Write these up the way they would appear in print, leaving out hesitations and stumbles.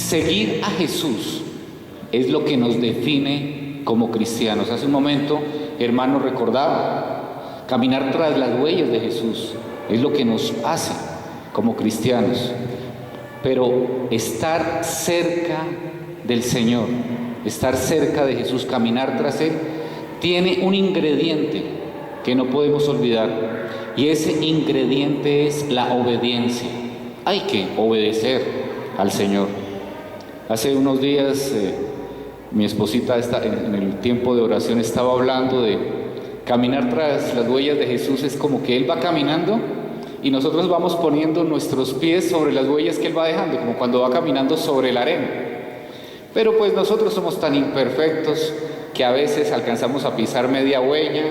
seguir a Jesús es lo que nos define como cristianos. Hace un momento, hermano, recordaba, caminar tras las huellas de Jesús es lo que nos hace como cristianos. Pero estar cerca del Señor, estar cerca de Jesús, caminar tras Él, tiene un ingrediente que no podemos olvidar, y ese ingrediente es la obediencia. Hay que obedecer al Señor. Hace unos días mi esposita en el tiempo de oración estaba hablando de caminar tras las huellas de Jesús. Es como que Él va caminando y nosotros vamos poniendo nuestros pies sobre las huellas que Él va dejando, como cuando va caminando sobre la arena. Pero pues nosotros somos tan imperfectos que a veces alcanzamos a pisar media huella,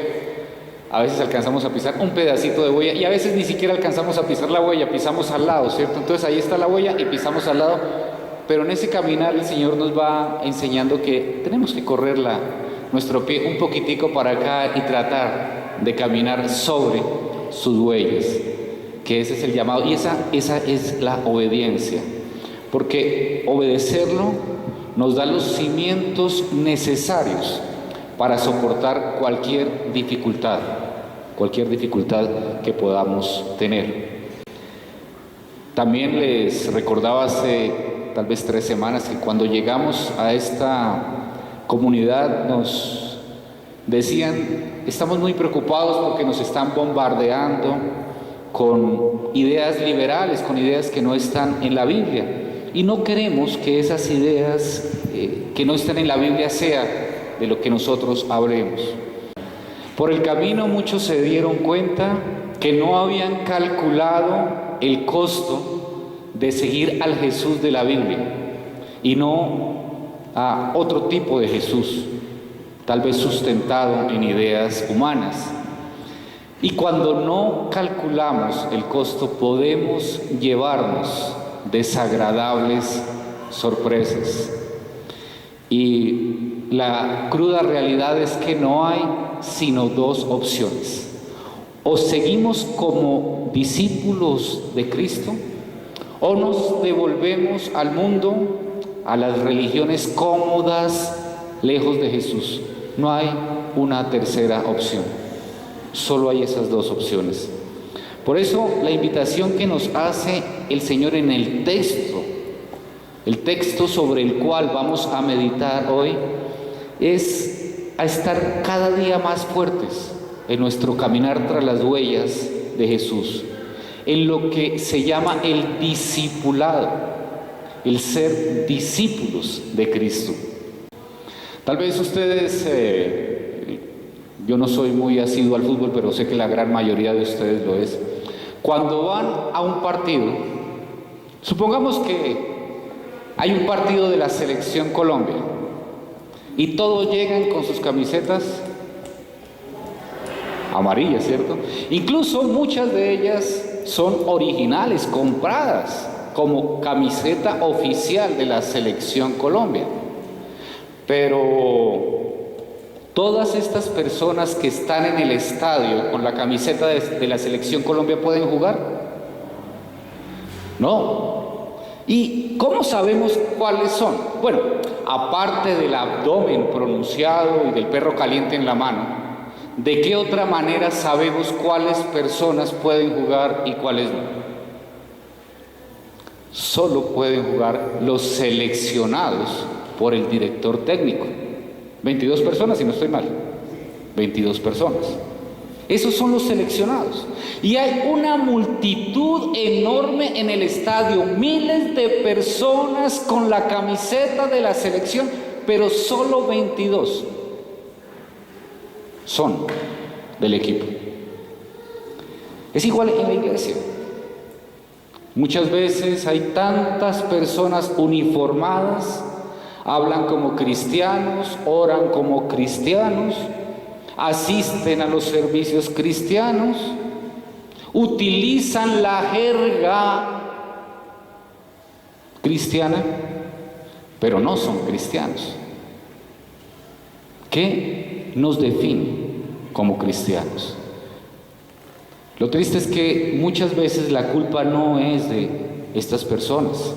a veces alcanzamos a pisar un pedacito de huella, y a veces ni siquiera alcanzamos a pisar la huella, pisamos al lado, ¿cierto? Entonces ahí está la huella y pisamos al lado, pero en ese caminar el Señor nos va enseñando que tenemos que correr nuestro pie un poquitico para acá y tratar de caminar sobre sus huellas, que ese es el llamado, y esa es la obediencia, porque obedecerlo nos da los cimientos necesarios para soportar cualquier dificultad que podamos tener. También les recordaba hace tal vez 3 semanas que cuando llegamos a esta comunidad nos decían: estamos muy preocupados porque nos están bombardeando con ideas liberales, con ideas que no están en la Biblia, y no queremos que esas ideas que no están en la Biblia sea de lo que nosotros hablemos. Por el camino muchos se dieron cuenta que no habían calculado el costo de seguir al Jesús de la Biblia y no a otro tipo de Jesús, tal vez sustentado en ideas humanas. Y cuando no calculamos el costo, podemos llevarnos desagradables sorpresas. Y la cruda realidad es que no hay sino 2 opciones: o seguimos como discípulos de Cristo, o nos devolvemos al mundo, a las religiones cómodas, lejos de Jesús. No hay una tercera opción, solo hay esas 2 opciones. Por eso la invitación que nos hace el Señor en el texto sobre el cual vamos a meditar hoy, es a estar cada día más fuertes en nuestro caminar tras las huellas de Jesús, en lo que se llama el discipulado, el ser discípulos de Cristo. Tal vez ustedes, yo no soy muy asiduo al fútbol, pero sé que la gran mayoría de ustedes lo es. Cuando van a un partido, supongamos que hay un partido de la Selección Colombia y todos llegan con sus camisetas amarillas, ¿cierto? Incluso muchas de ellas son originales, compradas como camiseta oficial de la Selección Colombia. Pero todas estas personas que están en el estadio con la camiseta de la Selección Colombia, ¿pueden jugar? No. ¿Y cómo sabemos cuáles son? Bueno, aparte del abdomen pronunciado y del perro caliente en la mano, ¿de qué otra manera sabemos cuáles personas pueden jugar y cuáles no? Solo pueden jugar los seleccionados por el director técnico. 22 personas, si no estoy mal. 22 personas. Esos son los seleccionados. Y hay una multitud enorme en el estadio, miles de personas con la camiseta de la selección, pero solo 22 son del equipo. Es igual en la iglesia. Muchas veces hay tantas personas uniformadas, hablan como cristianos, oran como cristianos, asisten a los servicios cristianos, utilizan la jerga cristiana, pero no son cristianos. ¿Qué nos define como cristianos? Lo triste es que muchas veces la culpa no es de estas personas.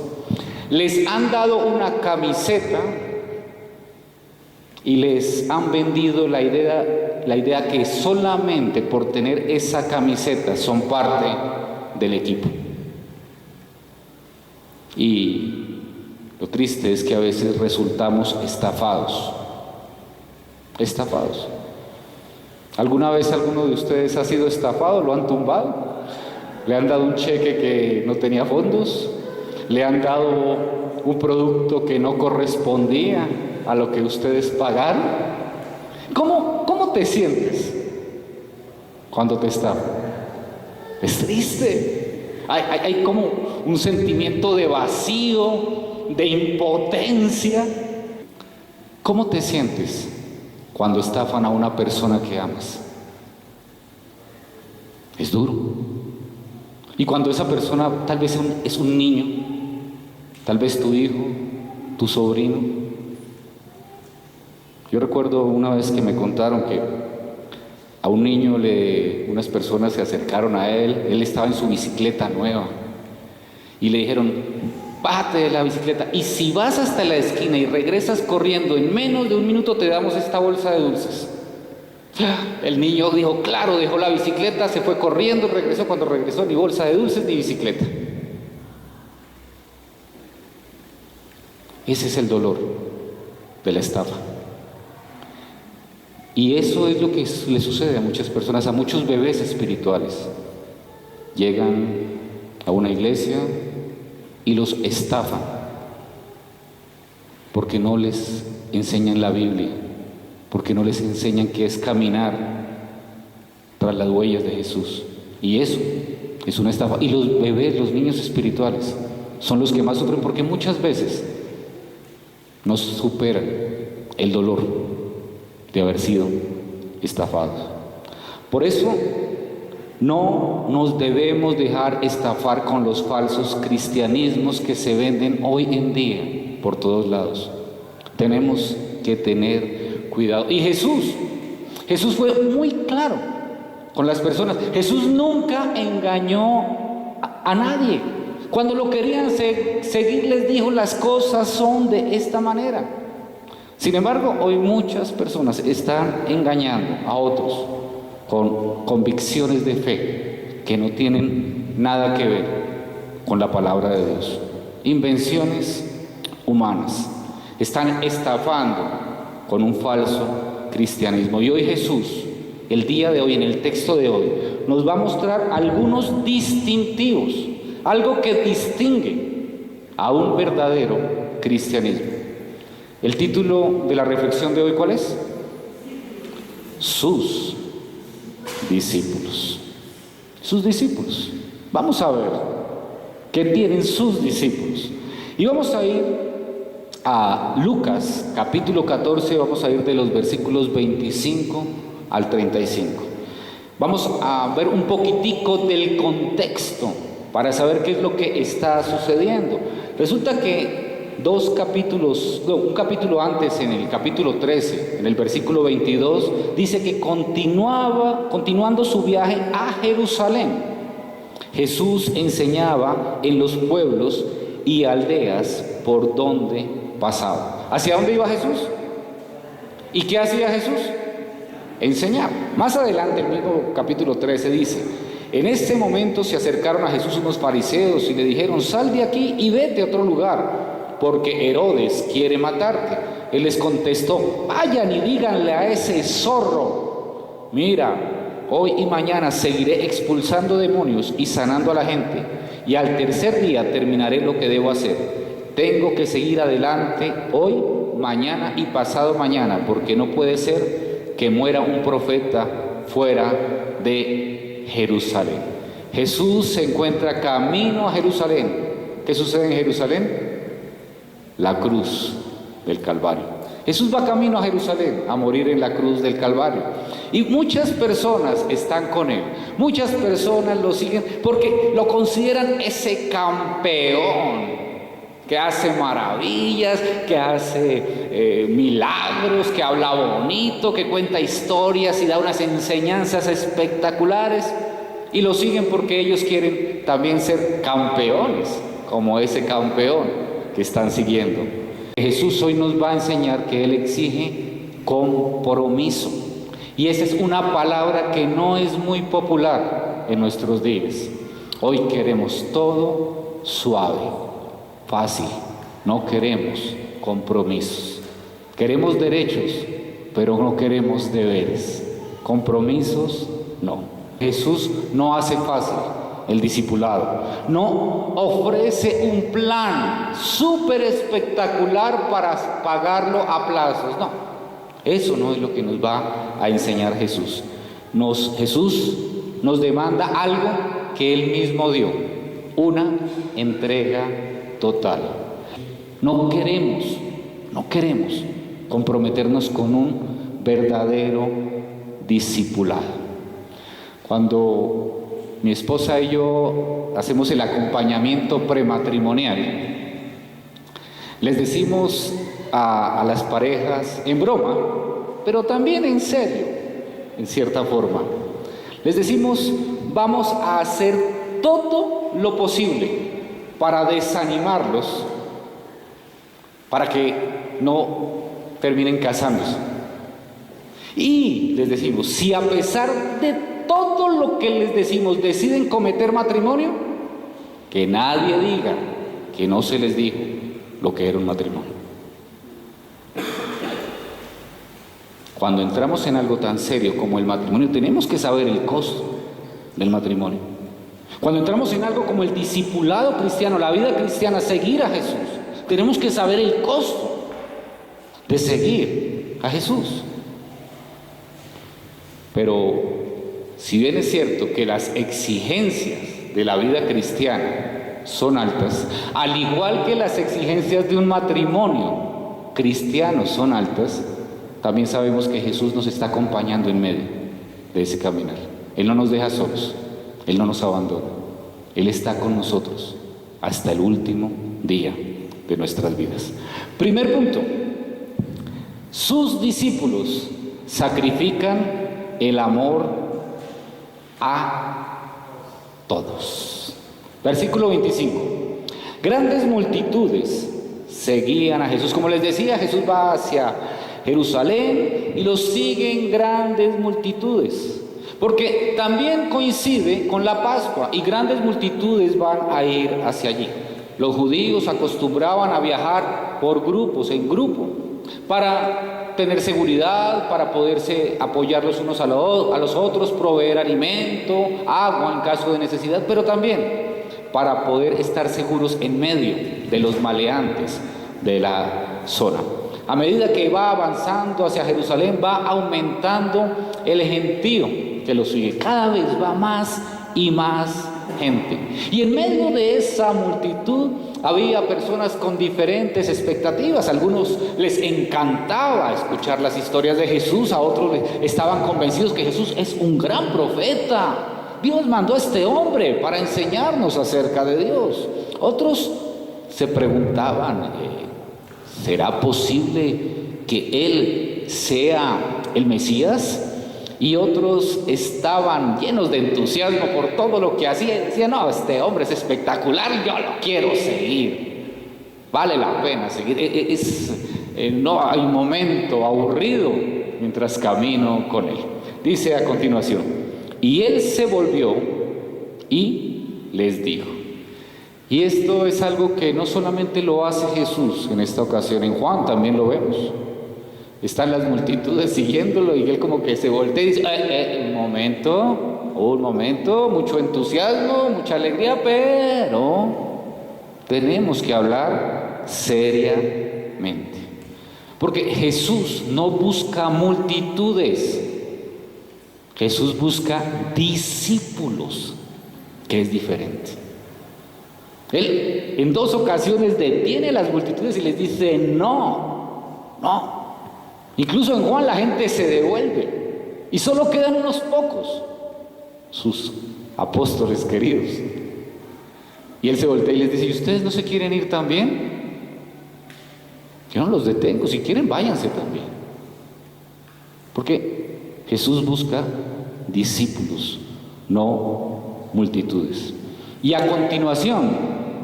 Les han dado una camiseta y les han vendido la idea que solamente por tener esa camiseta son parte del equipo. Y lo triste es que a veces resultamos estafados. ¿Alguna vez alguno de ustedes ha sido estafado? ¿Lo han tumbado? ¿Le han dado un cheque que no tenía fondos? ¿Le han dado un producto que no correspondía a lo que ustedes pagaron? ¿Cómo te sientes cuando te estafan? Es triste. Hay como un sentimiento de vacío, de impotencia. ¿Cómo te sientes cuando estafan a una persona que amas? Es duro. Y cuando esa persona tal vez es un niño, tal vez tu hijo, tu sobrino. Yo recuerdo una vez que me contaron que a un niño unas personas se acercaron a él estaba en su bicicleta nueva y le dijeron: bájate de la bicicleta y si vas hasta la esquina y regresas corriendo en menos de un minuto te damos esta bolsa de dulces. El niño dijo claro, dejó la bicicleta, se fue corriendo, regresó. Cuando regresó, ni bolsa de dulces ni bicicleta. Ese es el dolor de la estafa. Y eso es lo que le sucede a muchas personas, a muchos bebés espirituales. Llegan a una iglesia y los estafan porque no les enseñan la Biblia, porque no les enseñan qué es caminar tras las huellas de Jesús. Y eso es una estafa. Y los bebés, los niños espirituales, son los que más sufren porque muchas veces no superan el dolor de haber sido estafados. Por eso no nos debemos dejar estafar con los falsos cristianismos que se venden hoy en día por todos lados. Tenemos que tener cuidado. Y Jesús fue muy claro con las personas. Jesús nunca engañó a nadie. Cuando lo querían seguir, les dijo: las cosas son de esta manera. Sin embargo, hoy muchas personas están engañando a otros con convicciones de fe que no tienen nada que ver con la palabra de Dios. Invenciones humanas. Están estafando con un falso cristianismo. Y hoy Jesús, el día de hoy, en el texto de hoy, nos va a mostrar algunos distintivos, algo que distingue a un verdadero cristianismo. El título de la reflexión de hoy, ¿cuál es? Sus discípulos. Sus discípulos. Vamos a ver qué tienen sus discípulos. Y vamos a ir a Lucas, capítulo 14, vamos a ir de los versículos 25 al 35. Vamos a ver un poquitico del contexto para saber qué es lo que está sucediendo. Resulta que un capítulo antes, en el capítulo 13, en el versículo 22, dice que continuando su viaje a Jerusalén, Jesús enseñaba en los pueblos y aldeas por donde pasaba. ¿Hacia dónde iba Jesús? ¿Y qué hacía Jesús? Enseñar. Más adelante, el mismo capítulo 13 dice: en este momento se acercaron a Jesús unos fariseos y le dijeron: sal de aquí y vete a otro lugar, porque Herodes quiere matarte. Él les contestó: vayan y díganle a ese zorro: mira, hoy y mañana seguiré expulsando demonios y sanando a la gente, y al tercer día terminaré lo que debo hacer. Tengo que seguir adelante hoy, mañana y pasado mañana, porque no puede ser que muera un profeta fuera de Jerusalén. Jesús se encuentra camino a Jerusalén. ¿Qué sucede en Jerusalén? La cruz del Calvario. Jesús va camino a Jerusalén a morir en la cruz del Calvario. Y muchas personas están con él. Muchas personas lo siguen porque lo consideran ese campeón que hace maravillas, que hace milagros, que habla bonito, que cuenta historias y da unas enseñanzas espectaculares. Y lo siguen porque ellos quieren también ser campeones, como ese campeón. que están siguiendo. Jesús hoy nos va a enseñar que Él exige compromiso. Y esa es una palabra que no es muy popular en nuestros días. Hoy queremos todo suave, fácil. No queremos compromisos. Queremos derechos, pero no queremos deberes. Compromisos, no. Jesús no hace fácil el discipulado. No ofrece un plan súper espectacular para pagarlo a plazos. No, eso no es lo que nos va a enseñar Jesús. Jesús nos demanda algo que Él mismo dio. Una entrega total. No queremos comprometernos con un verdadero discipulado. Cuando mi esposa y yo hacemos el acompañamiento prematrimonial, les decimos a las parejas en broma, pero también en serio, en cierta forma. Les decimos, vamos a hacer todo lo posible para desanimarlos, para que no terminen casándose. Y les decimos, si a pesar de todo lo que les decimos deciden cometer matrimonio, que nadie diga que no se les dijo lo que era un matrimonio. Cuando entramos en algo tan serio como el matrimonio, tenemos que saber el costo del matrimonio. Cuando entramos en algo como el discipulado cristiano, la vida cristiana, seguir a Jesús, tenemos que saber el costo de seguir a Jesús. Pero si bien es cierto que las exigencias de la vida cristiana son altas, al igual que las exigencias de un matrimonio cristiano son altas, también sabemos que Jesús nos está acompañando en medio de ese caminar. Él no nos deja solos, Él no nos abandona, Él está con nosotros hasta el último día de nuestras vidas. Primer punto, sus discípulos sacrifican el amor a todos. Versículo 25. Grandes multitudes seguían a Jesús. Como les decía, Jesús va hacia Jerusalén y lo siguen grandes multitudes, porque también coincide con la Pascua y grandes multitudes van a ir hacia allí. Los judíos acostumbraban a viajar por grupos, en grupo, para tener seguridad, para poderse apoyar los unos a los otros, proveer alimento, agua en caso de necesidad, pero también para poder estar seguros en medio de los maleantes de la zona. A medida que va avanzando hacia Jerusalén, va aumentando el gentío que lo sigue. Cada vez va más y más gente. Y en medio de esa multitud había personas con diferentes expectativas. A algunos les encantaba escuchar las historias de Jesús, a otros estaban convencidos que Jesús es un gran profeta. Dios mandó a este hombre para enseñarnos acerca de Dios. Otros se preguntaban, ¿será posible que Él sea el Mesías? Y otros estaban llenos de entusiasmo por todo lo que hacía y decían, no, este hombre es espectacular, yo lo quiero seguir, vale la pena seguir. No hay momento aburrido mientras camino con él. Dice a continuación, y él se volvió y les dijo. Y esto es algo que no solamente lo hace Jesús en esta ocasión, en Juan también lo vemos. Están las multitudes siguiéndolo y él como que se voltea y dice, un momento, mucho entusiasmo, mucha alegría, pero tenemos que hablar seriamente. Porque Jesús no busca multitudes, Jesús busca discípulos, que es diferente. Él en 2 ocasiones detiene las multitudes y les dice, no. Incluso en Juan la gente se devuelve y solo quedan unos pocos, sus apóstoles queridos. Y él se voltea y les dice, ¿y ustedes no se quieren ir también? Yo no los detengo, si quieren váyanse también. Porque Jesús busca discípulos, no multitudes. Y a continuación,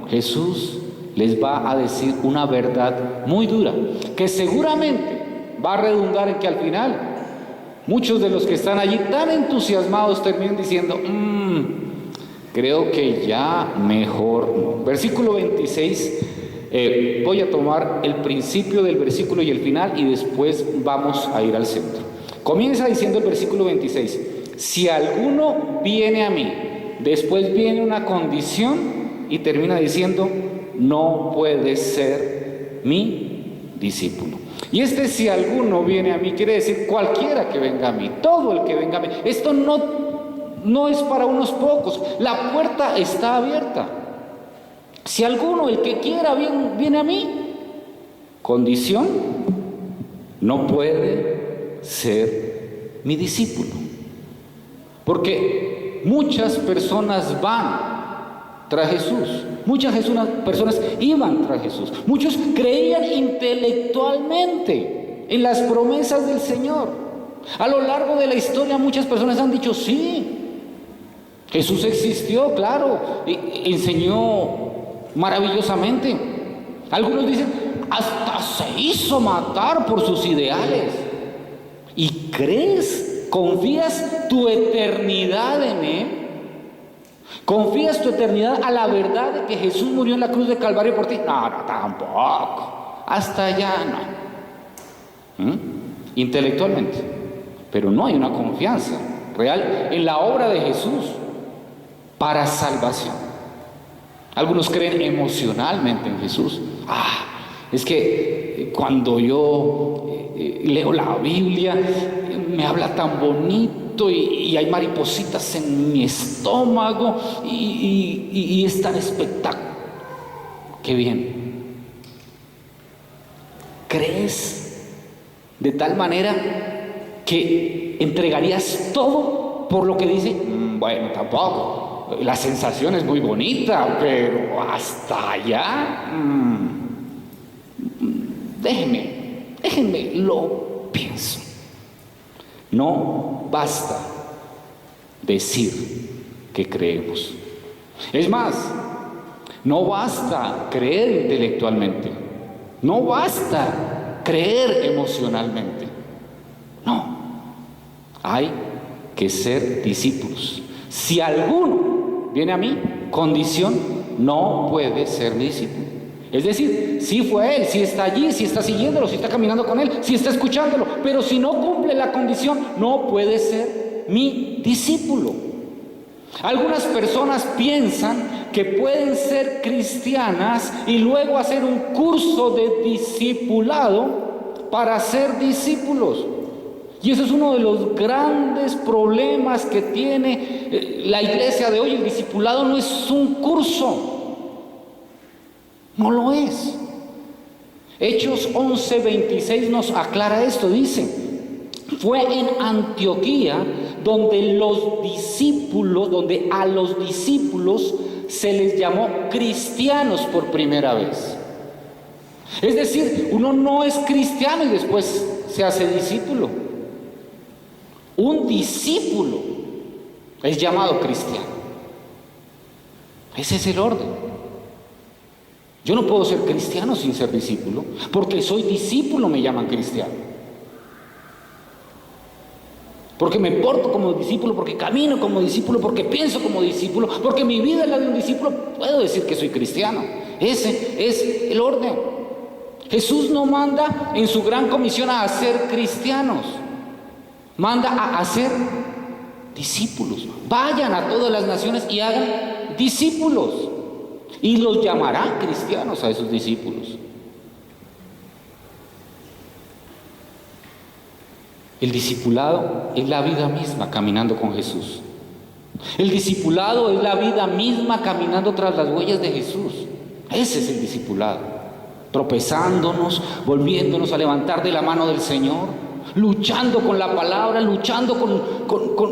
Jesús les va a decir una verdad muy dura, que seguramente va a redundar en que al final muchos de los que están allí tan entusiasmados terminen diciendo, creo que ya mejor no. Versículo 26, voy a tomar el principio del versículo y el final y después vamos a ir al centro. Comienza diciendo el versículo 26, si alguno viene a mí, después viene una condición y termina diciendo, no puede ser mi discípulo. Y si alguno viene a mí, quiere decir cualquiera que venga a mí, todo el que venga a mí. Esto no es para unos pocos, la puerta está abierta. Si alguno, el que quiera, viene a mí, condición, no puede ser mi discípulo. Porque muchas personas van tras Jesús, muchas personas iban tras Jesús, muchos creían intelectualmente en las promesas del Señor. A lo largo de la historia muchas personas han dicho, sí, Jesús existió, claro, enseñó maravillosamente. Algunos dicen, hasta se hizo matar por sus ideales. ¿Y crees, confías tu eternidad en Él? ¿Confías tu eternidad a la verdad de que Jesús murió en la cruz de Calvario por ti? No, tampoco. Hasta allá no. Intelectualmente. Pero no hay una confianza real en la obra de Jesús para salvación. Algunos creen emocionalmente en Jesús. Es que cuando yo leo la Biblia me habla tan bonito y hay maripositas en mi estómago y es tan espectacular. Qué bien. ¿Crees de tal manera que entregarías todo por lo que dice? Bueno, tampoco. La sensación es muy bonita, pero hasta allá, déjenme, lo pienso. No basta decir que creemos. Es más, no basta creer intelectualmente, no basta creer emocionalmente. No, hay que ser discípulos. Si alguno viene a mí, condición, no puede ser mi discípulo. Es decir, si fue Él, si está allí, si está siguiéndolo, si está caminando con Él, si está escuchándolo, pero si no cumple la condición, no puede ser mi discípulo. Algunas personas piensan que pueden ser cristianas y luego hacer un curso de discipulado para ser discípulos. Y eso es uno de los grandes problemas que tiene la iglesia de hoy. El discipulado no es un curso. No lo es. Hechos 11:26 nos aclara esto. Dice, fue en Antioquía donde a los discípulos se les llamó cristianos por primera vez. Es decir, uno no es cristiano y después se hace discípulo. Un discípulo es llamado cristiano. Ese es el orden. Yo no puedo ser cristiano sin ser discípulo, porque soy discípulo me llaman cristiano. Porque me porto como discípulo, porque camino como discípulo, porque pienso como discípulo, porque mi vida es la de un discípulo, puedo decir que soy cristiano. Ese es el orden. Jesús no manda en su gran comisión a hacer cristianos, manda a hacer discípulos. Vayan a todas las naciones y hagan discípulos. Y los llamarán cristianos a esos discípulos. El discipulado es la vida misma caminando con Jesús. El discipulado es la vida misma caminando tras las huellas de Jesús. Ese es el discipulado. Tropezándonos, volviéndonos a levantar de la mano del Señor, luchando con la palabra, luchando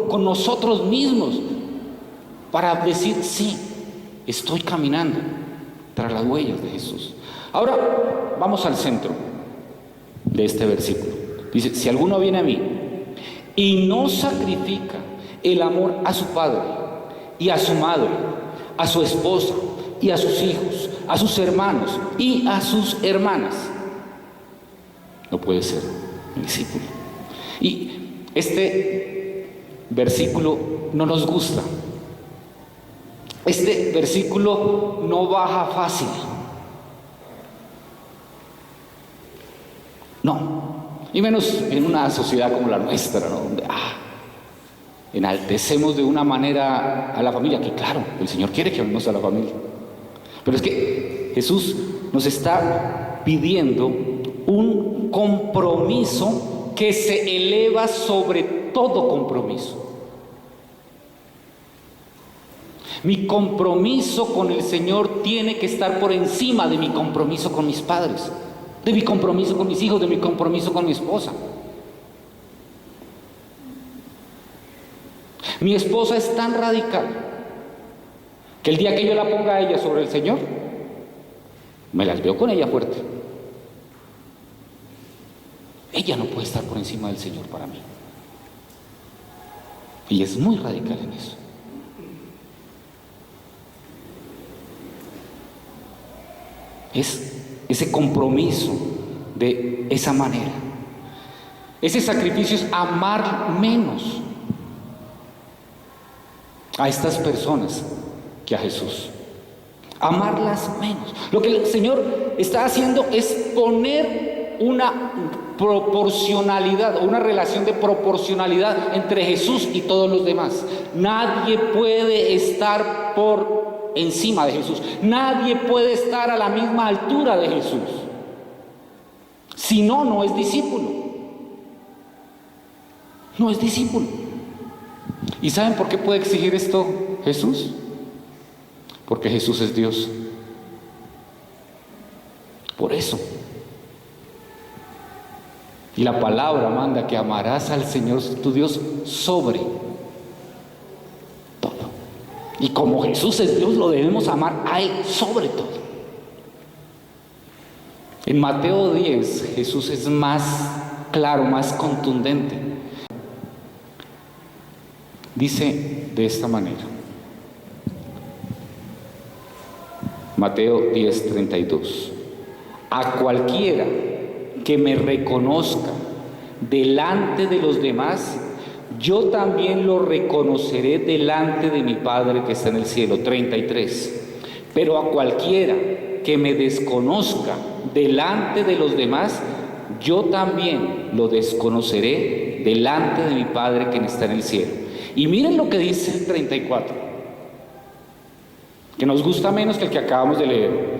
con nosotros mismos para decir, sí, estoy caminando tras las huellas de Jesús. Ahora vamos al centro de este versículo. Dice, si alguno viene a mí y no sacrifica el amor a su padre y a su madre, a su esposa y a sus hijos, a sus hermanos y a sus hermanas. No puede ser mi discípulo. Y este versículo no nos gusta. Este versículo no baja fácil. No. Y menos en una sociedad como la nuestra, ¿no? Donde enaltecemos de una manera a la familia, que claro, el Señor quiere que amemos a la familia. Pero es que Jesús nos está pidiendo un compromiso que se eleva sobre todo compromiso. Mi compromiso con el Señor tiene que estar por encima de mi compromiso con mis padres, de mi compromiso con mis hijos, de mi compromiso con mi esposa. Mi esposa es tan radical que el día que yo la ponga a ella sobre el Señor, me las veo con ella fuerte. Ella no puede estar por encima del Señor para mí. Y es muy radical en eso. Es ese compromiso de esa manera. Ese sacrificio es amar menos a estas personas que a Jesús. Amarlas menos. Lo que el Señor está haciendo es poner una proporcionalidad, o una relación de proporcionalidad entre Jesús y todos los demás. Nadie puede estar por encima de Jesús. Nadie puede estar a la misma altura de Jesús. Si no, no es discípulo. No es discípulo. ¿Y saben por qué puede exigir esto Jesús? Porque Jesús es Dios. Por eso. Y la palabra manda que amarás al Señor tu Dios sobre todo. Y como Jesús es Dios, lo debemos amar a Él sobre todo. En Mateo 10, Jesús es más claro, más contundente. Dice de esta manera. Mateo 10:32. A cualquiera que me reconozca delante de los demás, yo también lo reconoceré delante de mi Padre que está en el cielo. 33. Pero a cualquiera que me desconozca delante de los demás, yo también lo desconoceré delante de mi Padre que está en el cielo. Y miren lo que dice el 34, que nos gusta menos que el que acabamos de leer.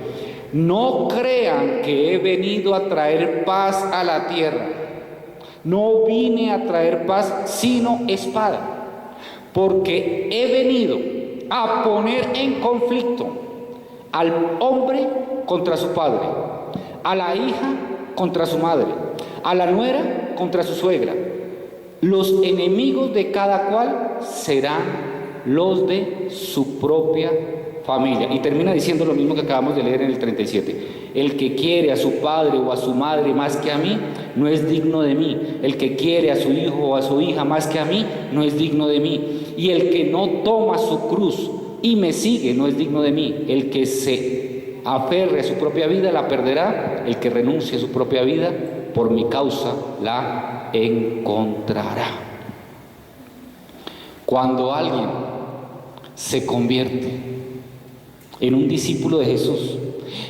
No crean que he venido a traer paz a la tierra. No vine a traer paz, sino espada. Porque he venido a poner en conflicto al hombre contra su padre, a la hija contra su madre, a la nuera contra su suegra. Los enemigos de cada cual serán los de su propia familia. Y termina diciendo lo mismo que acabamos de leer en el 37. El que quiere a su padre o a su madre más que a mí, no es digno de mí. El que quiere a su hijo o a su hija más que a mí, no es digno de mí. Y el que no toma su cruz y me sigue, no es digno de mí. El que se aferre a su propia vida, la perderá. El que renuncie a su propia vida, por mi causa, la encontrará. Cuando alguien se convierte en un discípulo de Jesús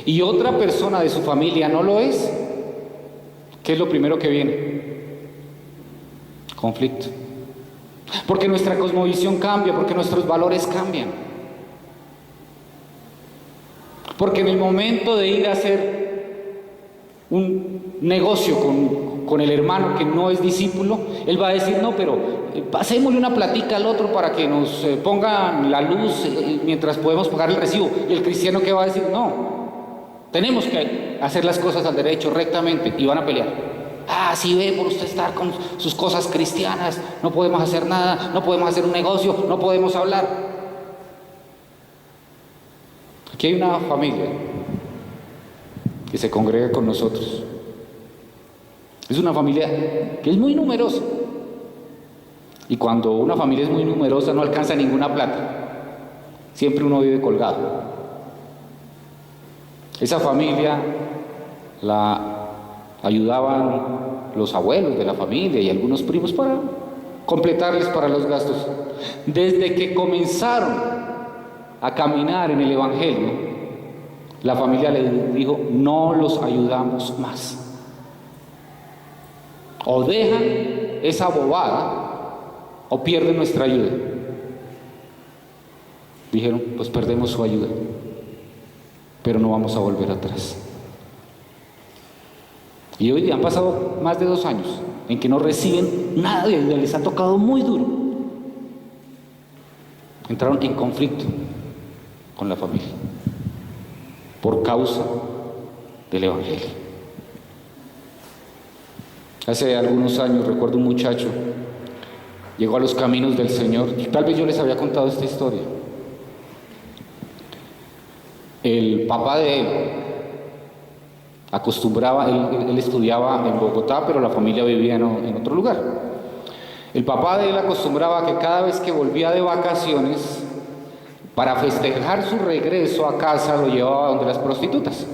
y otra persona de su familia no lo es, ¿qué es lo primero que viene? Conflicto. Porque nuestra cosmovisión cambia, porque nuestros valores cambian. Porque en el momento de ir a hacer un negocio con el hermano que no es discípulo, él va a decir, no, pero pasémosle una platica al otro para que nos pongan la luz mientras podemos pagar el recibo. Y el cristiano, ¿qué va a decir? No, tenemos que hacer las cosas al derecho, rectamente, y van a pelear. Sí ve, por usted estar con sus cosas cristianas, no podemos hacer nada, no podemos hacer un negocio, no podemos hablar. Aquí hay una familia que se congrega con nosotros. Es una familia que es muy numerosa. Y cuando una familia es muy numerosa no alcanza ninguna plata. Siempre uno vive colgado. Esa familia la ayudaban los abuelos de la familia y algunos primos para completarles para los gastos. Desde que comenzaron a caminar en el Evangelio, la familia les dijo: no los ayudamos más. O dejan esa bobada o pierden nuestra ayuda. Dijeron: pues perdemos su ayuda, pero no vamos a volver atrás. Y hoy han pasado más de 2 años en que no reciben nada de ayuda, les ha tocado muy duro. Entraron en conflicto con la familia por causa del Evangelio. Hace algunos años recuerdo un muchacho llegó a los caminos del Señor, y tal vez yo les había contado esta historia. El papá de él acostumbraba, él estudiaba en Bogotá, pero la familia vivía en otro lugar. El papá de él acostumbraba que cada vez que volvía de vacaciones, para festejar su regreso a casa, lo llevaba donde las prostitutas.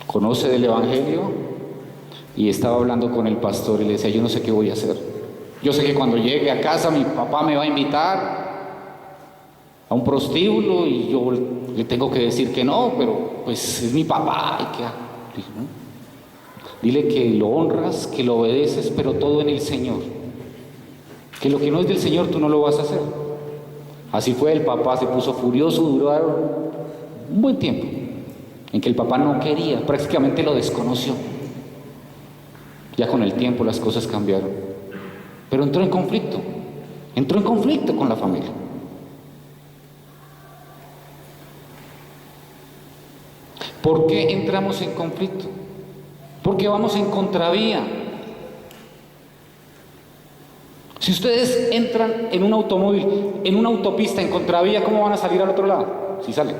Conoce del Evangelio y estaba hablando con el pastor y le decía: yo no sé qué voy a hacer. Yo sé que cuando llegue a casa mi papá me va a invitar a un prostíbulo y yo le tengo que decir que no, pero pues es mi papá. ¿Y qué hago? Dile que lo honras, que lo obedeces, pero todo en el Señor. Que lo que no es del Señor tú no lo vas a hacer. Así fue, el papá se puso furioso, duraron un buen tiempo en que el papá no quería, prácticamente lo desconoció. Ya con el tiempo las cosas cambiaron, pero entró en conflicto con la familia. ¿Por qué entramos en conflicto? Porque vamos en contravía. Si ustedes entran en un automóvil, en una autopista en contravía, ¿cómo van a salir al otro lado? Si salen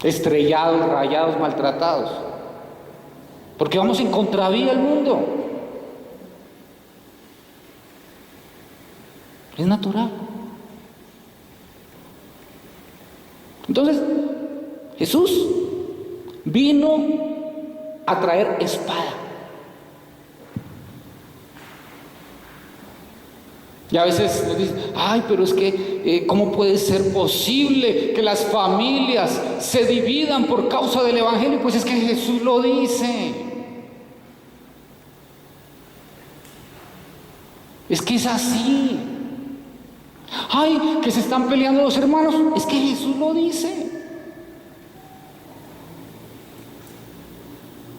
estrellados, rayados, maltratados, porque vamos en contravía al mundo. Es natural. Entonces, Jesús vino a traer espada. Y a veces nos dicen: ay, pero es que ¿cómo puede ser posible que las familias se dividan por causa del Evangelio? Pues es que Jesús lo dice. Es que es así. Ay, que se están peleando los hermanos. Es que Jesús lo dice.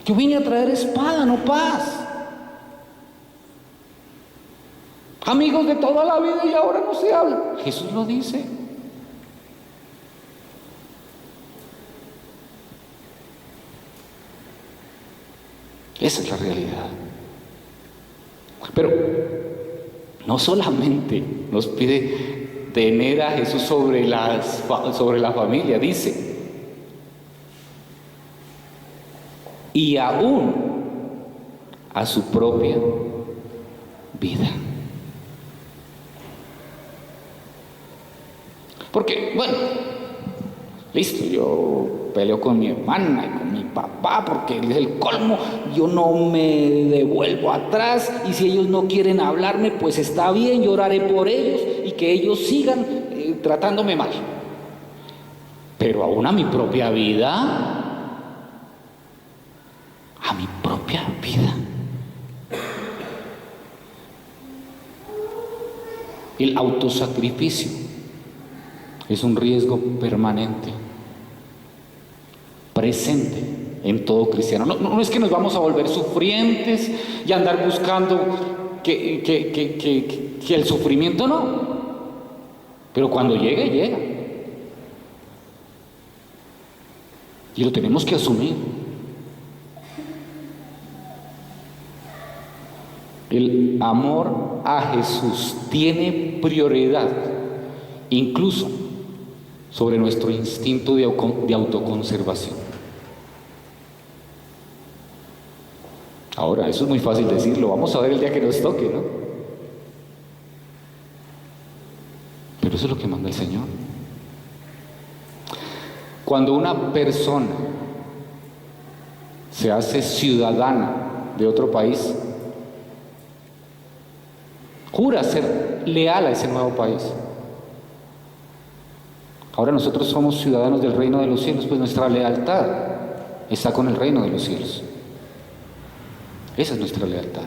Yo vine a traer espada, no paz. Amigos de toda la vida y ahora no se habla. Jesús lo dice. Esa es la realidad. Pero no solamente nos pide tener a Jesús sobre la familia, dice: y aún a su propia vida. Porque, bueno, listo, yo peleo con mi hermana y con mi papá porque él es el colmo, yo no me devuelvo atrás, y si ellos no quieren hablarme, pues está bien, yo oraré por ellos y que ellos sigan tratándome mal. Pero aún a mi propia vida, el autosacrificio es un riesgo permanente, presente en todo cristiano. No es que nos vamos a volver sufrientes y andar buscando que el sufrimiento no. Pero cuando llegue, llega. Y lo tenemos que asumir. El amor a Jesús tiene prioridad, incluso sobre nuestro instinto de autoconservación. Ahora, eso es muy fácil decirlo, vamos a ver el día que nos toque, ¿no? Pero eso es lo que manda el Señor. Cuando una persona se hace ciudadana de otro país, jura ser leal a ese nuevo país. Ahora nosotros somos ciudadanos del reino de los cielos, pues nuestra lealtad está con el reino de los cielos. Esa es nuestra lealtad.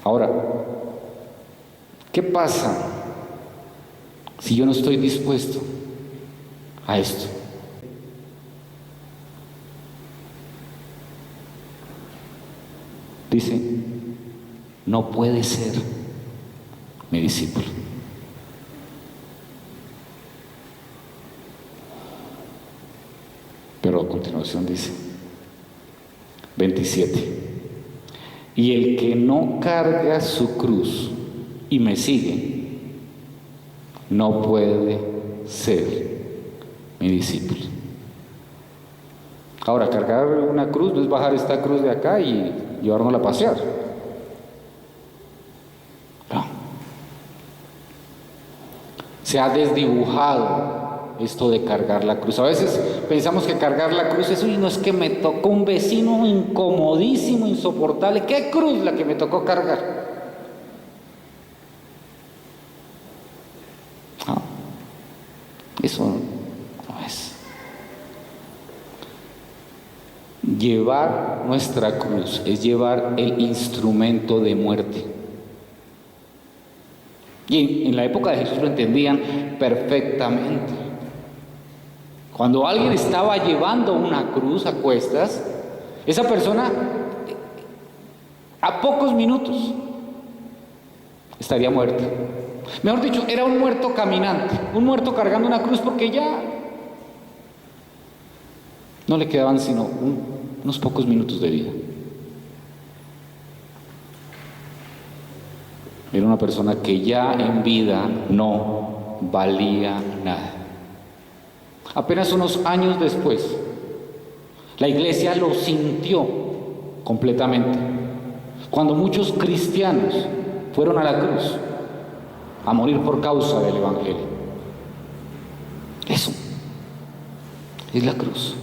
Ahora, ¿qué pasa si yo no estoy dispuesto a esto? Dice, no puede ser mi discípulo. Pero a continuación dice, 27, y el que no carga su cruz y me sigue, no puede ser mi discípulo. Ahora, cargar una cruz no es bajar esta cruz de acá y llevárnosla a pasear. No. Se ha desdibujado esto de cargar la cruz. A veces pensamos que cargar la cruz es, uy, no, es que me tocó un vecino incomodísimo, insoportable. ¿Qué cruz la que me tocó cargar? No, eso no es. Llevar nuestra cruz es llevar el instrumento de muerte. Y en la época de Jesús lo entendían perfectamente. Cuando alguien estaba llevando una cruz a cuestas, esa persona a pocos minutos estaría muerta. Mejor dicho, era un muerto caminante, un muerto cargando una cruz, porque ya no le quedaban sino unos pocos minutos de vida. Era una persona que ya en vida no valía nada. Apenas unos años después, la iglesia lo sintió completamente, cuando muchos cristianos fueron a la cruz a morir por causa del evangelio. Eso es la cruz.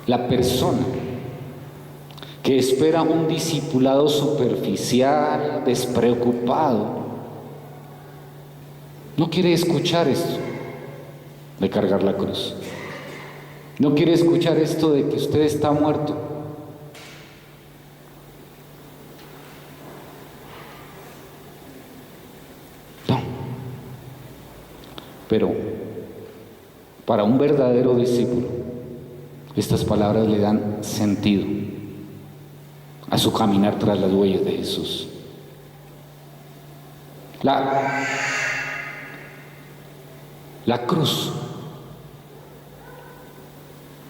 La persona que espera un discipulado superficial, despreocupado, no quiere escuchar esto de cargar la cruz. No quiere escuchar esto de que usted está muerto. No. Pero para un verdadero discípulo, estas palabras le dan sentido a su caminar tras las huellas de Jesús. La cruz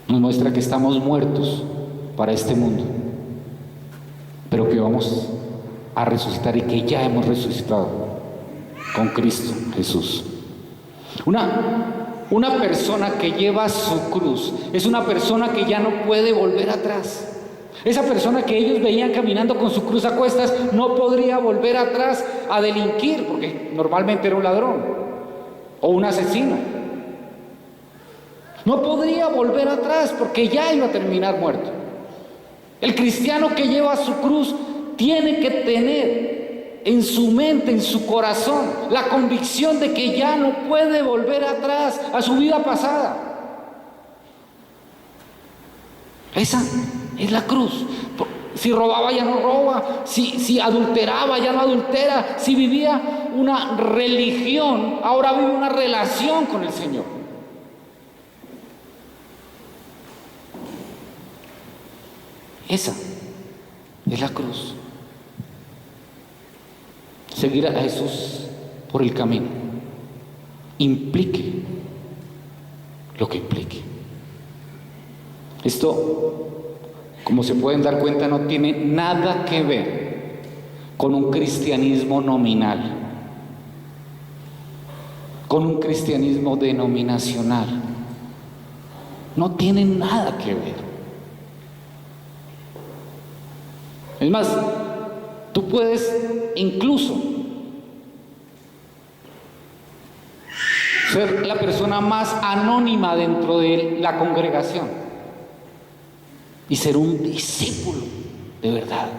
nos muestra que estamos muertos para este mundo, pero que vamos a resucitar y que ya hemos resucitado con Cristo Jesús. Una persona que lleva su cruz es una persona que ya no puede volver atrás. Esa persona que ellos veían caminando con su cruz a cuestas no podría volver atrás a delinquir, porque normalmente era un ladrón o un asesino. No podría volver atrás porque ya iba a terminar muerto. El cristiano que lleva su cruz tiene que tener en su mente, en su corazón, la convicción de que ya no puede volver atrás a su vida pasada. Esa es la cruz. Si robaba, ya no roba. Si adulteraba, ya no adultera. Si vivía una religión, ahora vive una relación con el Señor. Esa es la cruz. Seguir a Jesús por el camino, implique lo que implique. Esto, como se pueden dar cuenta, no tiene nada que ver con un cristianismo nominal, con un cristianismo denominacional. No tiene nada que ver. Es más, tú puedes incluso ser la persona más anónima dentro de la congregación y ser un discípulo de verdad.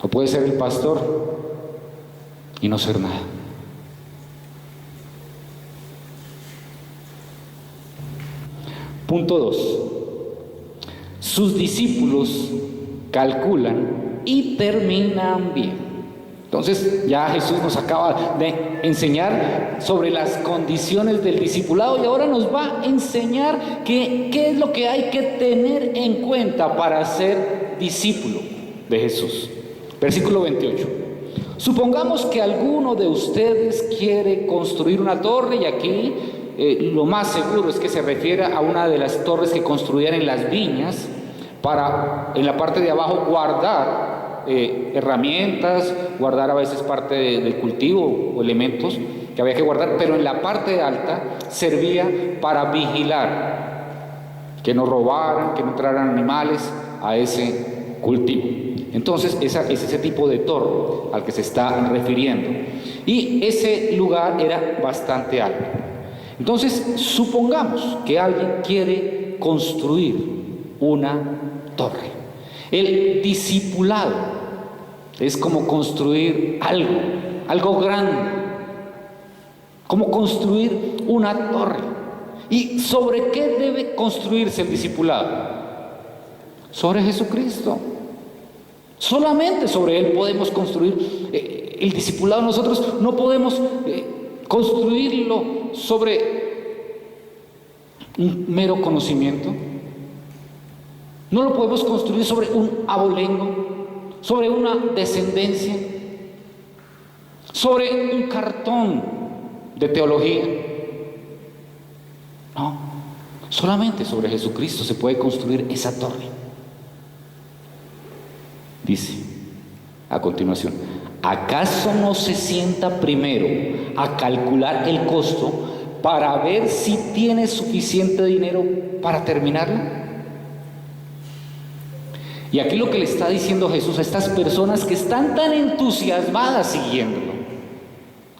O puede ser el pastor y no ser nada. Punto 2. Sus discípulos calculan y terminan bien. Entonces ya Jesús nos acaba de enseñar sobre las condiciones del discipulado y ahora nos va a enseñar qué es lo que hay que tener en cuenta para ser discípulo de Jesús. Versículo 28. Supongamos que alguno de ustedes quiere construir una torre y aquí lo más seguro es que se refiere a una de las torres que construían en las viñas para en la parte de abajo guardar herramientas, guardar a veces parte del cultivo o elementos que había que guardar, pero en la parte alta servía para vigilar que no robaran, que no entraran animales a ese cultivo. Entonces es ese tipo de torre al que se está refiriendo y ese lugar era bastante alto. Entonces supongamos que alguien quiere construir una torre. El discipulado es como construir algo grande, como construir una torre. ¿Y sobre qué debe construirse el discipulado? Sobre Jesucristo. Solamente sobre Él podemos construir el discipulado. Nosotros no podemos construirlo sobre un mero conocimiento. No lo podemos construir sobre un abolengo, sobre una descendencia, sobre un cartón de teología. No, solamente sobre Jesucristo se puede construir esa torre. Dice a continuación: ¿acaso no se sienta primero a calcular el costo para ver si tiene suficiente dinero para terminarlo? Y aquí lo que le está diciendo Jesús a estas personas que están tan entusiasmadas siguiéndolo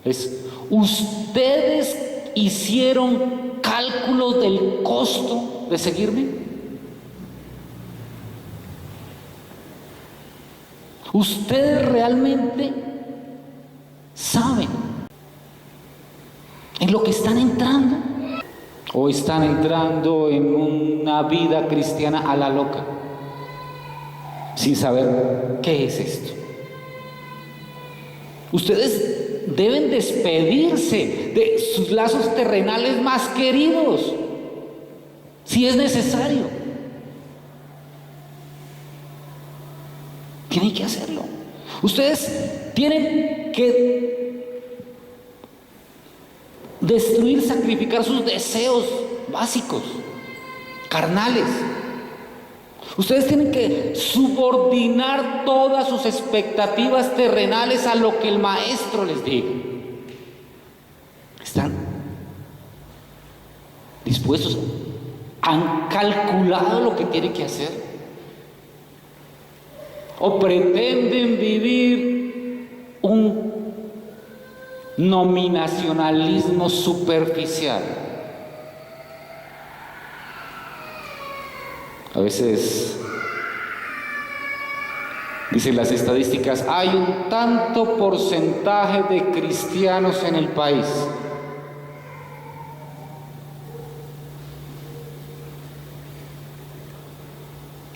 es: ¿ustedes hicieron cálculos del costo de seguirme? ¿Ustedes realmente saben en lo que están entrando? ¿O están entrando en una vida cristiana a la loca, sin saber qué es esto? Ustedes deben despedirse de sus lazos terrenales más queridos, si es necesario. Tienen que hacerlo. Ustedes tienen que destruir, sacrificar sus deseos básicos, carnales. Ustedes tienen que subordinar todas sus expectativas terrenales a lo que el maestro les diga. ¿Están dispuestos? ¿Han calculado lo que tienen que hacer? ¿O pretenden vivir un nominacionalismo superficial? A veces, dicen las estadísticas, hay un tanto porcentaje de cristianos en el país.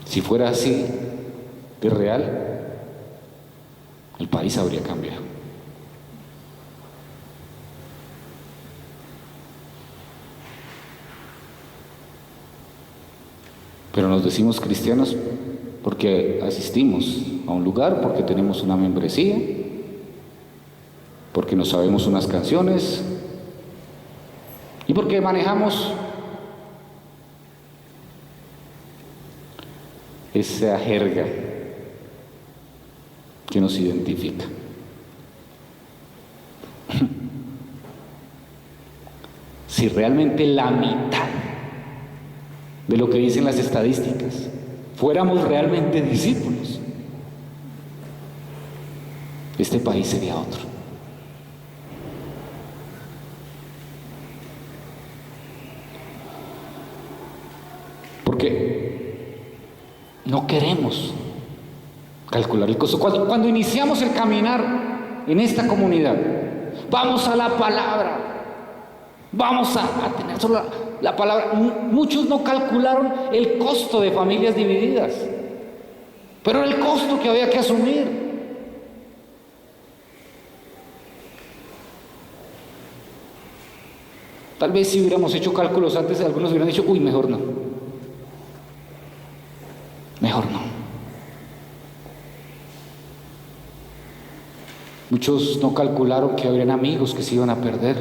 Si fuera así de real, el país habría cambiado. Pero nos decimos cristianos porque asistimos a un lugar, porque tenemos una membresía, porque nos sabemos unas canciones y porque manejamos esa jerga que nos identifica. Si realmente la mitad de lo que dicen las estadísticas fuéramos realmente discípulos, este país sería otro. Porque no queremos calcular el costo. Cuando iniciamos el caminar en esta comunidad, vamos a la palabra, vamos a tener solo la palabra. Muchos no calcularon el costo de familias divididas, pero era el costo que había que asumir. Tal vez si hubiéramos hecho cálculos antes, algunos hubieran dicho, uy, mejor no. Mejor no. Muchos no calcularon que habrían amigos que se iban a perder.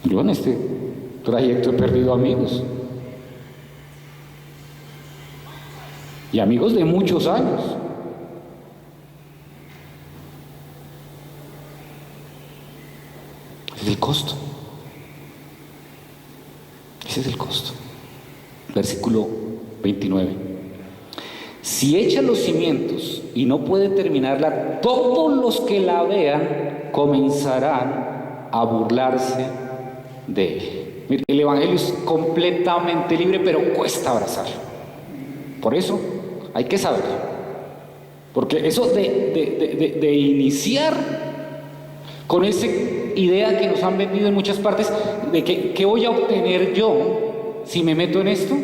Yo en este trayecto he perdido amigos. Y amigos de muchos años. Ese es el costo. Ese es el costo. Versículo 29. Si echa los cimientos y no puede terminarla, todos los que la vean comenzarán a burlarse de él. Mire, el Evangelio es completamente libre, pero cuesta abrazarlo. Por eso hay que saberlo. Porque eso de iniciar con esa idea que nos han vendido en muchas partes, de que ¿qué voy a obtener yo si me meto en esto?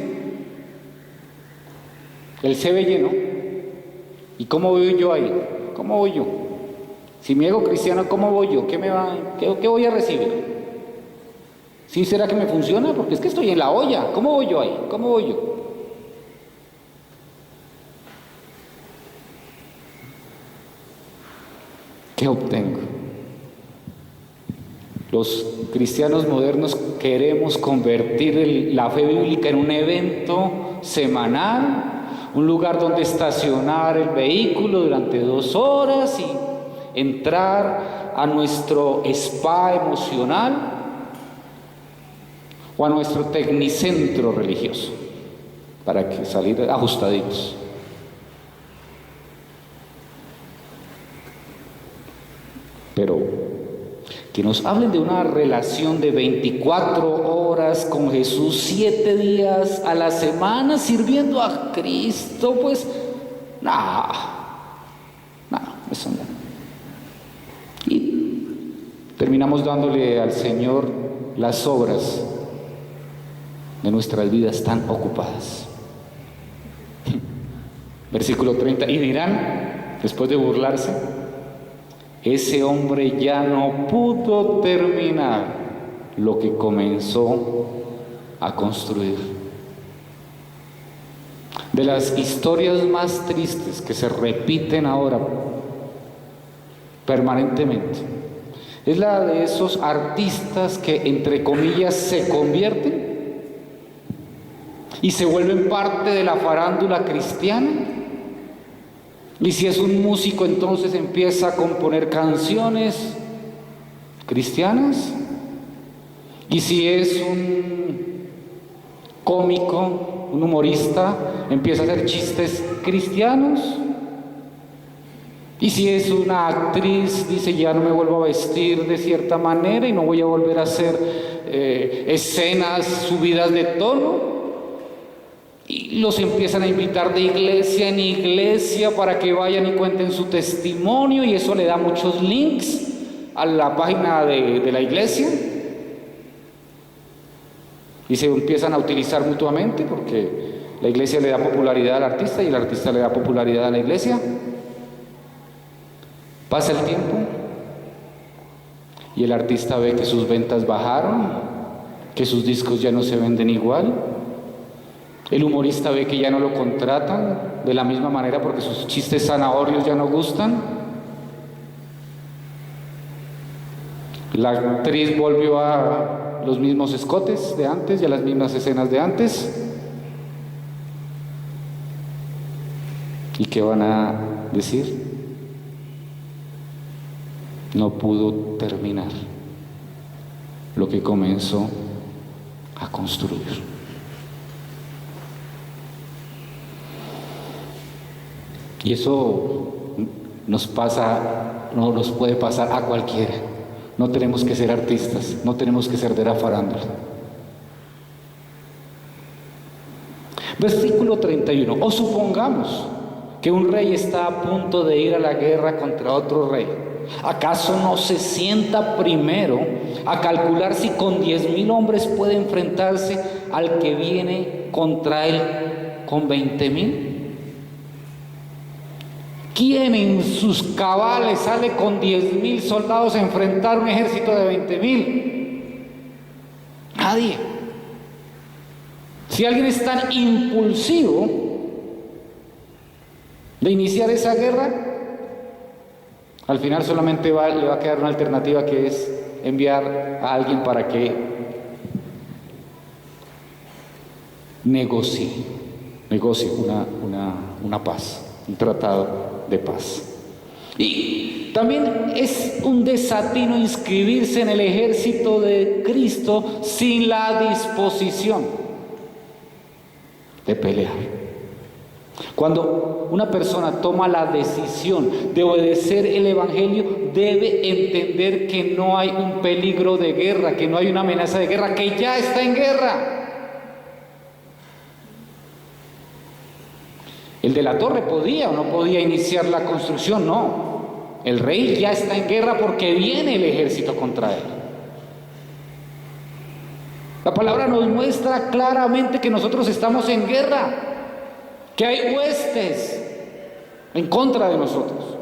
El se ve lleno. ¿Y cómo voy yo ahí? ¿Cómo voy yo? Si me hago cristiano, ¿cómo voy yo? ¿Qué voy a recibir? ¿Sí será que me funciona? Porque es que estoy en la olla. ¿Cómo voy yo ahí? ¿Cómo voy yo? ¿Qué obtengo? Los cristianos modernos queremos convertir la fe bíblica en un evento semanal, un lugar donde estacionar el vehículo durante 2 horas y entrar a nuestro spa emocional o a nuestro tecnicentro religioso para que salir ajustaditos. Pero que nos hablen de una relación de 24 horas con Jesús, 7 días a la semana sirviendo a Cristo, pues no, eso no. Y terminamos dándole al Señor las obras de nuestras vidas tan ocupadas. Versículo 30, y dirán, después de burlarse, ese hombre ya no pudo terminar lo que comenzó a construir. De las historias más tristes que se repiten ahora permanentemente, es la de esos artistas que, entre comillas, se convierten y se vuelven parte de la farándula cristiana. Y si es un músico, entonces empieza a componer canciones cristianas. Y si es un cómico, un humorista, empieza a hacer chistes cristianos. Y si es una actriz, dice, ya no me vuelvo a vestir de cierta manera y no voy a volver a hacer escenas subidas de tono. Y los empiezan a invitar de iglesia en iglesia para que vayan y cuenten su testimonio, y eso le da muchos links a la página de la iglesia. Y se empiezan a utilizar mutuamente porque la iglesia le da popularidad al artista y el artista le da popularidad a la iglesia. Pasa el tiempo y el artista ve que sus ventas bajaron, que sus discos ya no se venden igual. El humorista ve que ya no lo contratan de la misma manera porque sus chistes zanahorios ya no gustan. La actriz volvió a los mismos escotes de antes y a las mismas escenas de antes. ¿Y qué van a decir? No pudo terminar lo que comenzó a construir. Y eso nos pasa, no nos puede pasar a cualquiera. No tenemos que ser artistas, no tenemos que ser de la farándula. Versículo 31. O supongamos que un rey está a punto de ir a la guerra contra otro rey. ¿Acaso no se sienta primero a calcular si con 10,000 hombres puede enfrentarse al que viene contra él con 20,000? ¿Quién en sus cabales sale con 10,000 soldados a enfrentar un ejército de 20,000? Nadie. Si alguien es tan impulsivo de iniciar esa guerra, al final solamente le va a quedar una alternativa, que es enviar a alguien para que negocie una paz, un tratado de paz. Y también es un desatino inscribirse en el ejército de Cristo sin la disposición de pelear. Cuando una persona toma la decisión de obedecer el Evangelio, debe entender que no hay un peligro de guerra, que no hay una amenaza de guerra, que ya está en guerra. El de la torre podía o no podía iniciar la construcción, no. El rey ya está en guerra porque viene el ejército contra él. La palabra nos muestra claramente que nosotros estamos en guerra, que hay huestes en contra de nosotros.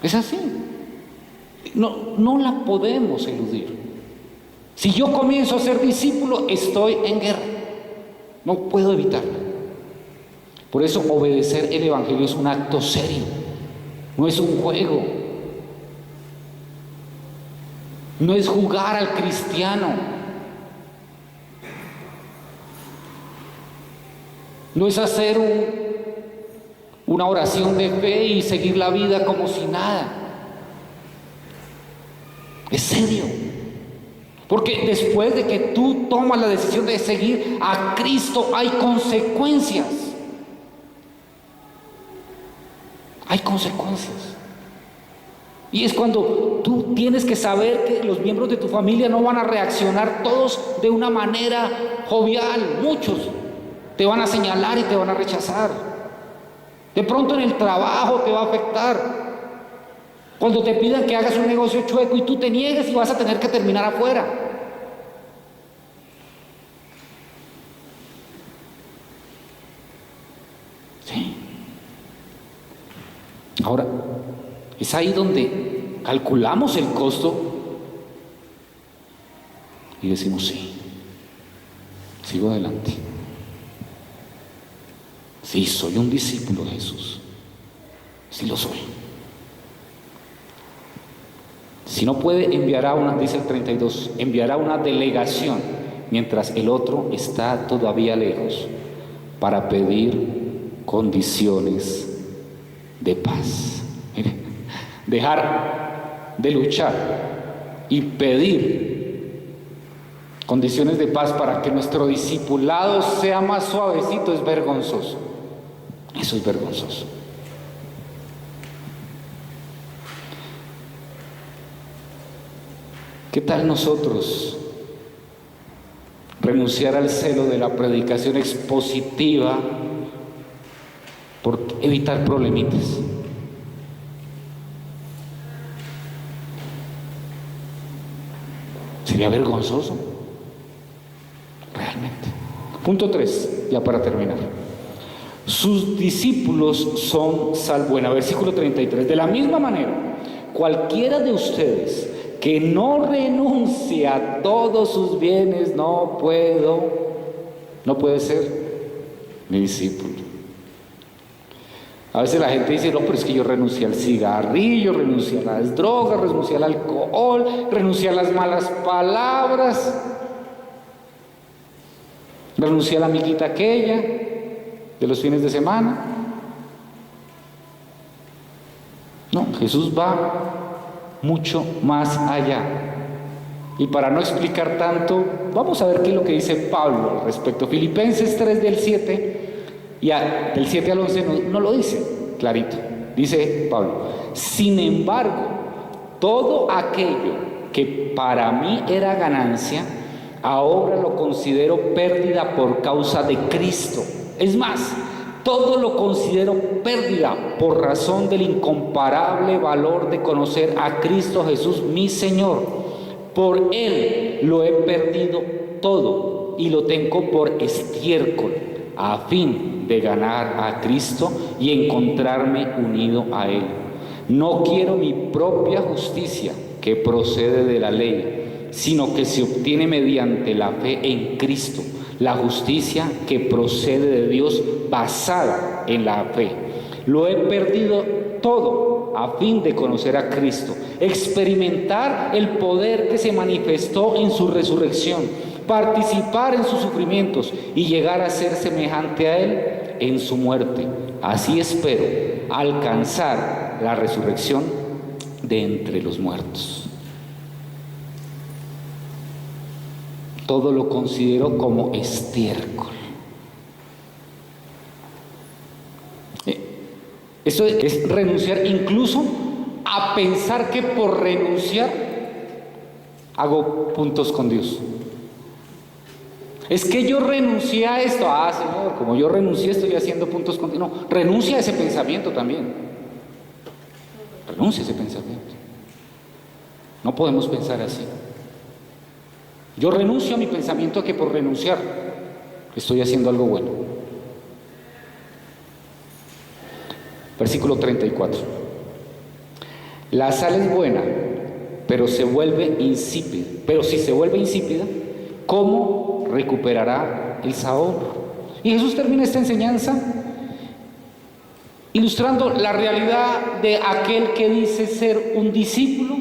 Es así. No la podemos eludir. Si yo comienzo a ser discípulo, estoy en guerra. No puedo evitarla. Por eso obedecer el Evangelio es un acto serio, no es un juego. No es jugar al cristiano. No es hacer una oración de fe y seguir la vida como si nada. Es serio. Porque después de que tú tomas la decisión de seguir a Cristo, hay consecuencias. Hay consecuencias. Y es cuando tú tienes que saber que los miembros de tu familia no van a reaccionar todos de una manera jovial. Muchos te van a señalar y te van a rechazar. De pronto en el trabajo te va a afectar. Cuando te pidan que hagas un negocio chueco y tú te niegues y vas a tener que terminar afuera. Sí. Ahora, es ahí donde calculamos el costo y decimos sí, sigo adelante. Sí, soy un discípulo de Jesús. Sí lo soy. Si no puede, enviará dice el 32, enviará una delegación mientras el otro está todavía lejos para pedir condiciones de paz. Mire, dejar de luchar y pedir condiciones de paz para que nuestro discipulado sea más suavecito es vergonzoso. Eso es vergonzoso. ¿Qué tal nosotros renunciar al celo de la predicación expositiva por evitar problemitas? Sería vergonzoso, realmente. Punto 3, ya para terminar. Sus discípulos son salvos. Bueno, versículo 33. De la misma manera, cualquiera de ustedes que no renuncia a todos sus bienes no puede ser mi discípulo. A veces la gente dice, no, pero es que yo renuncié al cigarrillo, renuncié a las drogas, renuncié al alcohol, renuncié a las malas palabras, renuncié a la amiguita aquella de los fines de semana. No, Jesús va mucho más allá. Y para no explicar tanto, vamos a ver qué es lo que dice Pablo al respecto. Filipenses 3 del 7, del 7 al 11 no lo dice clarito. Dice Pablo: sin embargo, todo aquello que para mí era ganancia, ahora lo considero pérdida por causa de Cristo. Es más, todo lo considero pérdida por razón del incomparable valor de conocer a Cristo Jesús, mi Señor. Por Él lo he perdido todo y lo tengo por estiércol, a fin de ganar a Cristo y encontrarme unido a Él. No quiero mi propia justicia que procede de la ley, sino que se obtiene mediante la fe en Cristo, la justicia que procede de Dios basada en la fe. Lo he perdido todo a fin de conocer a Cristo, experimentar el poder que se manifestó en su resurrección, participar en sus sufrimientos y llegar a ser semejante a Él en su muerte. Así espero alcanzar la resurrección de entre los muertos. Todo lo considero como estiércol. Esto es renunciar incluso a pensar que por renunciar hago puntos con Dios. Es que yo renuncié a esto. Ah, Señor, como yo renuncié estoy haciendo puntos con Dios. No, renuncia a ese pensamiento también. Renuncia a ese pensamiento. No podemos pensar así. Yo renuncio a mi pensamiento que por renunciar estoy haciendo algo bueno. Versículo 34. La sal es buena, pero se vuelve insípida. Pero si se vuelve insípida, ¿cómo recuperará el sabor? Y Jesús termina esta enseñanza ilustrando la realidad de aquel que dice ser un discípulo,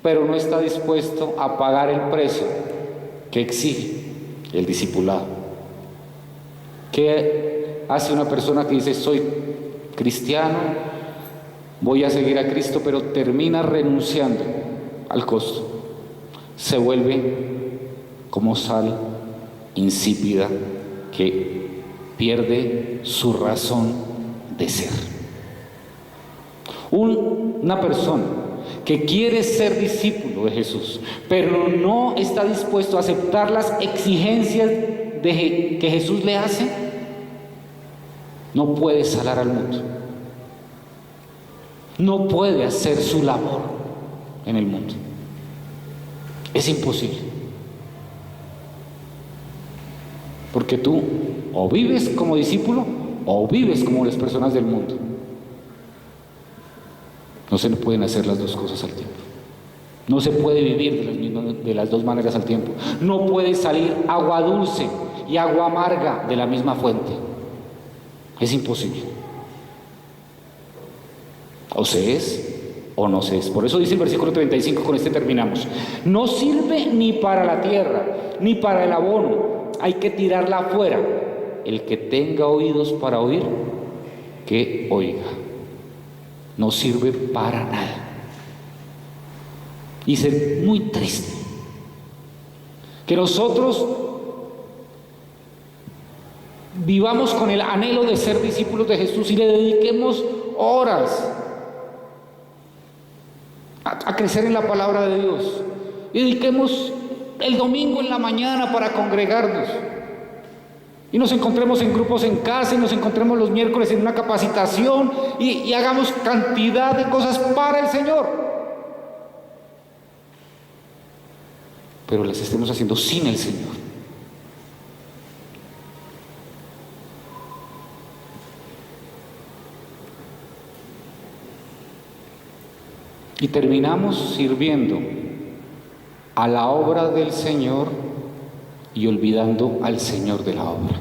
pero no está dispuesto a pagar el precio que exige el discipulado. ¿Qué hace una persona que dice soy cristiano, voy a seguir a Cristo, pero termina renunciando al costo? Se vuelve como sal insípida que pierde su razón de ser. Una persona que quiere ser discípulo de Jesús, pero no está dispuesto a aceptar las exigencias que Jesús le hace, no puede salar al mundo, no puede hacer su labor en el mundo. Es imposible, porque tú o vives como discípulo o vives como las personas del mundo. No se pueden hacer las dos cosas al tiempo. No se puede vivir de las dos maneras al tiempo. No puede salir agua dulce y agua amarga de la misma fuente. Es imposible. O se es o no se es. Por eso dice el versículo 35, con este terminamos. No sirve ni para la tierra, ni para el abono. Hay que tirarla afuera. El que tenga oídos para oír, que oiga. No sirve para nada. Y es muy triste que nosotros vivamos con el anhelo de ser discípulos de Jesús y le dediquemos horas a crecer en la palabra de Dios. Y dediquemos el domingo en la mañana para congregarnos. Y nos encontremos en grupos en casa, y nos encontremos los miércoles en una capacitación, y hagamos cantidad de cosas para el Señor. Pero las estemos haciendo sin el Señor. Y terminamos sirviendo a la obra del Señor y olvidando al Señor de la obra.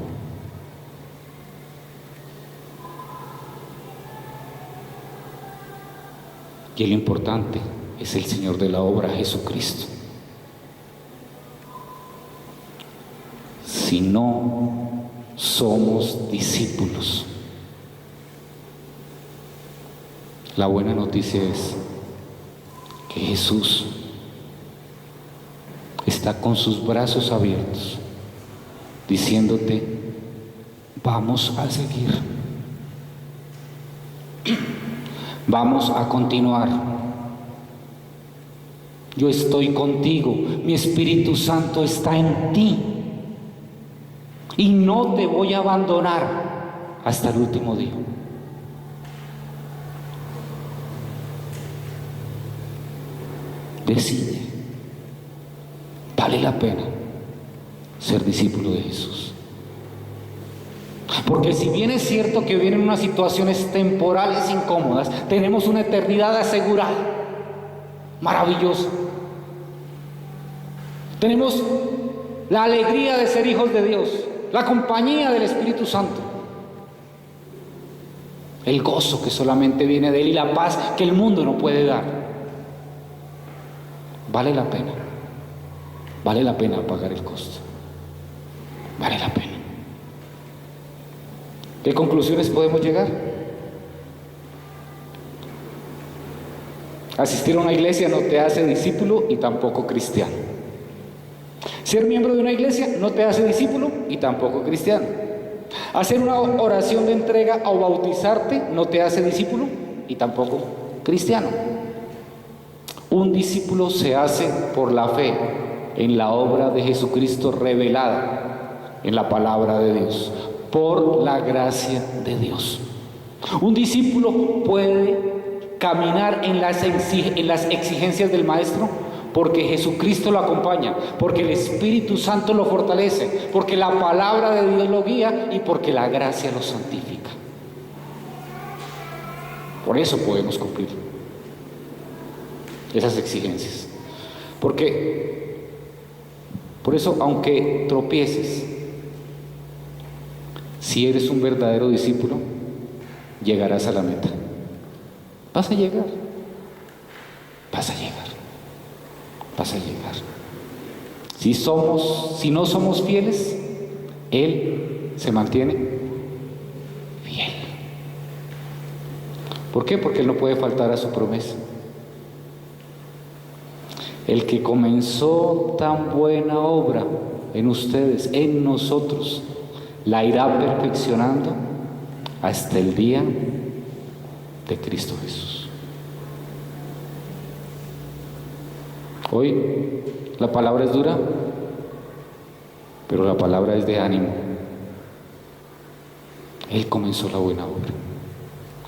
Y el importante es el Señor de la obra, Jesucristo. Si no somos discípulos, la buena noticia es que Jesús está con sus brazos abiertos, diciéndote, vamos a seguir, vamos a continuar. Yo estoy contigo, mi Espíritu Santo está en ti y no te voy a abandonar hasta el último día. Decide, vale la pena ser discípulo de Jesús. Porque si bien es cierto que vienen unas situaciones temporales incómodas, tenemos una eternidad asegurada, maravillosa. Tenemos la alegría de ser hijos de Dios, la compañía del Espíritu Santo, el gozo que solamente viene de Él y la paz que el mundo no puede dar. Vale la pena pagar el costo, vale la pena. ¿Qué conclusiones podemos llegar? Asistir a una iglesia no te hace discípulo y tampoco cristiano. Ser miembro de una iglesia no te hace discípulo y tampoco cristiano. Hacer una oración de entrega o bautizarte no te hace discípulo y tampoco cristiano. Un discípulo se hace por la fe en la obra de Jesucristo revelada en la palabra de Dios, por la gracia de Dios. Un discípulo puede caminar en las exigencias del Maestro porque Jesucristo lo acompaña, porque el Espíritu Santo lo fortalece, porque la palabra de Dios lo guía y porque la gracia lo santifica. Por eso podemos cumplir esas exigencias. Por eso, aunque tropieces, si eres un verdadero discípulo, llegarás a la meta. Vas a llegar. Si no somos fieles, Él se mantiene fiel. ¿Por qué? Porque Él no puede faltar a su promesa. El que comenzó tan buena obra en ustedes, en nosotros, la irá perfeccionando hasta el día de Cristo Jesús. Hoy la palabra es dura, pero la palabra es de ánimo. Él comenzó la buena obra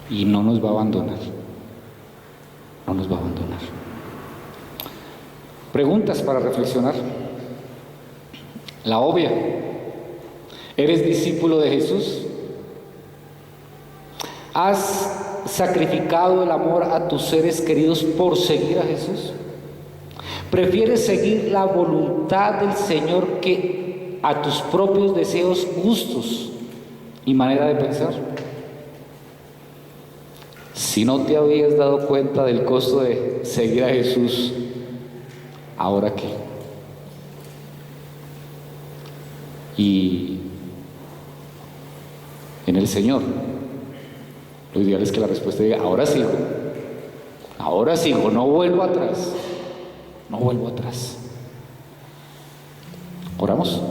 y no nos va a abandonar. No nos va a abandonar. Preguntas para reflexionar. La obvia: ¿eres discípulo de Jesús? ¿Has sacrificado el amor a tus seres queridos por seguir a Jesús? ¿Prefieres seguir la voluntad del Señor que a tus propios deseos, gustos y manera de pensar? Si no te habías dado cuenta del costo de seguir a Jesús, ¿ahora qué? Y en el Señor, lo ideal es que la respuesta diga: ahora sigo, no vuelvo atrás. Oramos.